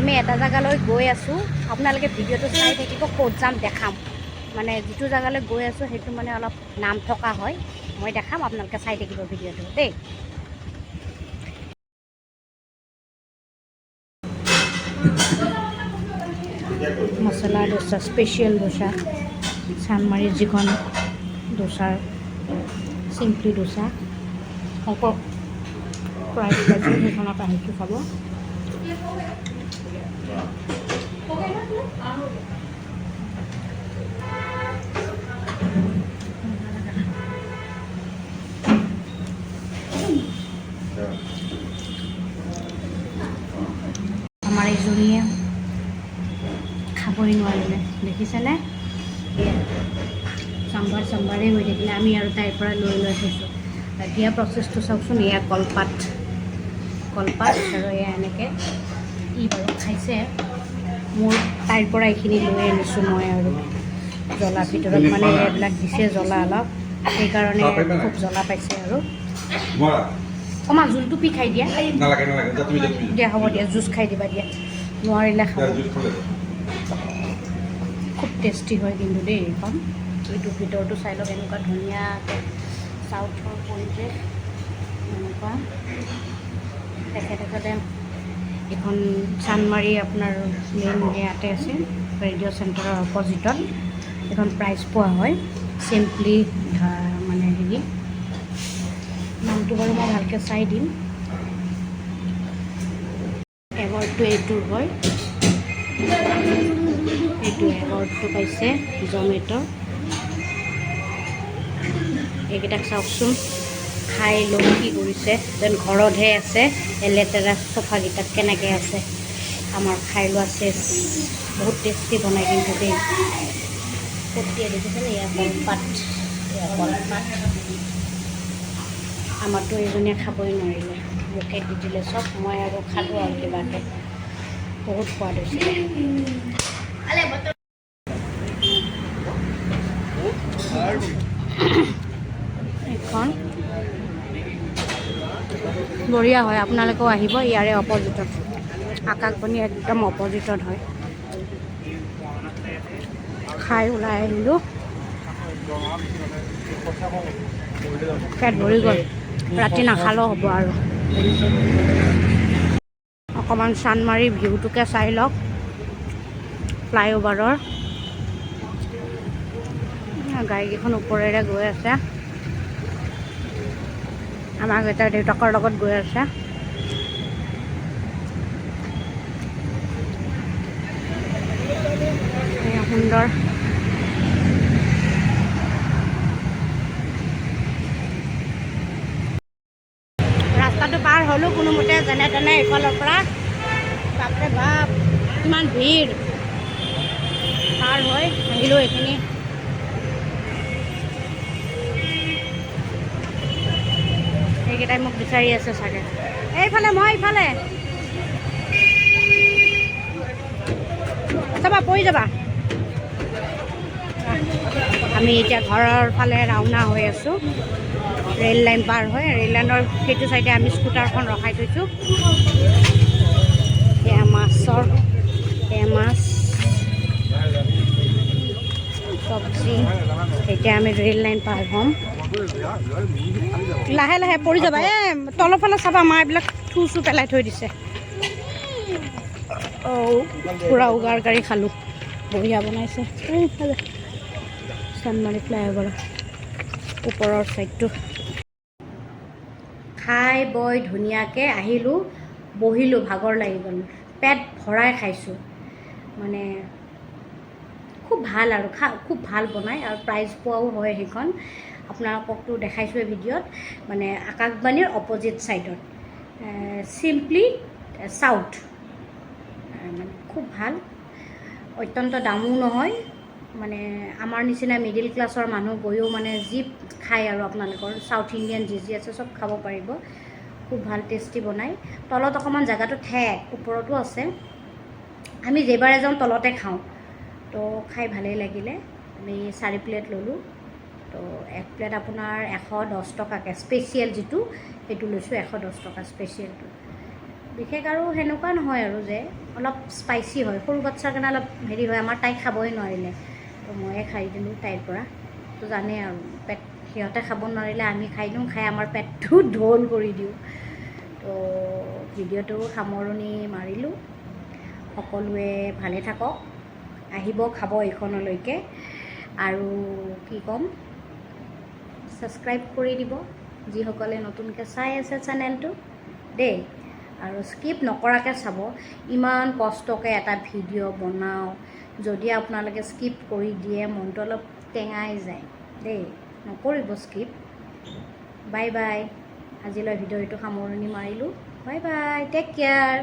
আমি এটা জেগালৈ গৈ আছোঁ আপোনালোকে ভিডিঅ'টো চাই থাকিব ক'ত যাম দেখাম মানে যিটো জেগালৈ গৈ আছোঁ সেইটো মানে অলপ নাম থকা হয় মই দেখাম আপোনালোকে চাই থাকিব ভিডিঅ'টো দেই মছলা ডোচা স্পেচিয়েল ডোচা চানমাৰীৰ যিখন ডোচাৰ চিম্পলি ডোচা প্ৰাইচ পাইছোঁ সেইখনত আহিছোঁ চাব আমাৰ এইজনীয়ে খাবই নোৱাৰিলে দেখিছেনে চাম্বাৰেই হৈ থাকিলে আমি আৰু তাইৰ পৰা লৈ থৈছোঁ দিয়া প্ৰচেছটো চাওকচোন এয়া কলপাত আৰু এয়া এনেকৈ ই বাৰু খাইছে মোৰ তাইৰ পৰা এইখিনি লৈ আনিছোঁ মই আৰু জ্বলা ভিতৰত মানে এইবিলাক দিছে জ্বলা অলপ সেইকাৰণে খুব জ্বলা পাইছে আৰু অমা জোলটো পি খাই দিয়া দিয়া হ'ব দিয়া জুচ খাই দিবা দিয়া নোৱাৰিলে খাব খুব টেষ্টি হয় কিন্তু দেই এইখন এইটো ভিতৰটো চাই লওক এনেকুৱা ধুনীয়াকৈ চাউথৰ পৰিৱেশ এনেকুৱা তেখেতে এখন চানমাৰী আপোনাৰ মেইন ইয়াতে আছে ৰেডিঅ' চেণ্টাৰৰ অপজিটত এখন প্ৰাইজ পোৱা হয় চিম্পলি মানে হেৰি নামটো বাৰু মই ভালকৈ চাই দিম এৱাৰ্ডটো এইটোৰ হয় এইটো এৱাৰ্ডটো পাইছে জমেট' এইকেইটাক চাওকচোন খাই লৈ কি কৰিছে যেন ঘৰতহে আছে লেতেৰা চফাকেইটাত কেনেকৈ আছে আমাৰ খাই লোৱা চেচ বহুত টেষ্টি বনাই কিন্তু দেই কটিয়াই দেখিছেনে এয়া কলপাত আমাৰতো এইজনীয়ে খাবই নোৱাৰিলে মোকে দি দিলে চব মই আৰু খালোঁ আৰু কিবাকৈ বহুত সোৱাদ হৈছিলে এইখন বঢ়িয়া হয় আপোনালোকেও আহিব ইয়াৰে অপজিটত আকাশবাণী একদম অপজিটত হয় খাই ওলাই আহিলোঁ পেট ভৰি গ'ল ৰাতি নাখালেও হ'ব আৰু অকণমান চানমাৰী ভিউটোকে চাই লওক ফ্লাইঅভাৰৰ গাড়ীকেইখন ওপৰেৰে গৈ আছে আমাৰ দেউতাকৰ লগত গৈ আছে সুন্দৰ ৰাস্তাটো পাৰ হ'লোঁ কোনোমতে যেনে তেনে এইফালৰ পৰা বাপৰে বাপ কিমান ভিৰ পাৰ হৈ আহিলোঁ এইখিনি এইকেইটাই মোক বিচাৰি আছে চাগে এইফালে মই এইফালে যাবা পৰি যাবা আমি এতিয়া ঘৰৰ ফালে ৰাওনা হৈ আছোঁ ৰেল লাইন পাৰ হৈ ৰেল লাইনৰ সেইটো চাইডে আমি স্কুটাৰখন ৰখাই থৈছোঁ এয়া মাছ চব্জি এতিয়া আমি ৰেল লাইন পাৰ হ'ম লাহে লাহে পৰি যাবা তলৰ ফালে চাবা আমাৰ এইবিলাক থু পেলাই থৈ দিছে পূৰা উগাৰ গাড়ী খালোঁ বঢ়িয়া বনাইছে চানমাৰী ফ্লাইঅভাৰ ওপৰৰ ছাইডটো খাই বৈ ধুনীয়াকৈ আহিলোঁ বহিলোঁ ভাগৰ লাগি গ'ল পেট ভৰাই খাইছোঁ মানে খুব ভাল আৰু খুব ভাল বনায় আৰু প্ৰাইজ পোৱাও হয় সেইখন আপোনালোককতো দেখাইছোঁৱে ভিডিঅ'ত মানে আকাশবাণীৰ অপজিট ছাইডত চিম্পলি চাউথ মানে খুব ভাল অত্যন্ত দামো নহয় মানে আমাৰ নিচিনা মিডিল ক্লাছৰ মানুহ গৈও মানে যি খায় আৰু আপোনালোকৰ চাউথ ইণ্ডিয়ান যি আছে চব খাব পাৰিব খুব ভাল টেষ্টি বনায় তলত অকণমান জেগাটো ঠেক ওপৰতো আছে আমি যেইবাৰে যাওঁ তলতে খাওঁ তো খাই ভালেই লাগিলে আমি 4 প্লেট ল'লোঁ তো 1 প্লেট আপোনাৰ 110 টকাকৈ স্পেচিয়েল যিটো সেইটো লৈছোঁ 110 টকা স্পেচিয়েলটো বিশেষ আৰু সেনেকুৱা নহয় আৰু যে অলপ স্পাইচি হয়, সৰু বাচ্ছাৰ কাৰণে অলপ হেৰি হয়, আমাৰ তাই খাবই নোৱাৰিলে, তো ময়ে খাই দিলোঁ তাইৰ পৰা। তো জানেই আৰু পেট সিহঁতে খাব নোৱাৰিলে আমি খাই দিওঁ, খাই আমাৰ পেটটো ঢোল কৰি দিওঁ। তো ভিডিঅ'টো সামৰণি মাৰিলোঁ। সকলোৱে ভালে থাকক, আহিব খাব এইখনলৈকে, আৰু কি ক'ম, ছাবস্ক্ৰাইব কৰি দিব যিসকলে নতুনকৈ চাই আছে চেনেলটো দেই, আৰু স্কিপ নকৰাকৈ চাব। ইমান কষ্টকৈ এটা ভিডিঅ' বনাওঁ, যদি আপোনালোকে স্কিপ কৰি দিয়ে মনটো অলপ টেঙাই যায় দেই, নকৰিব স্কিপ। বাই বাই, আজিলৈ ভিডিঅ'টো সামৰণি মাৰিলোঁ। Bye bye, take care.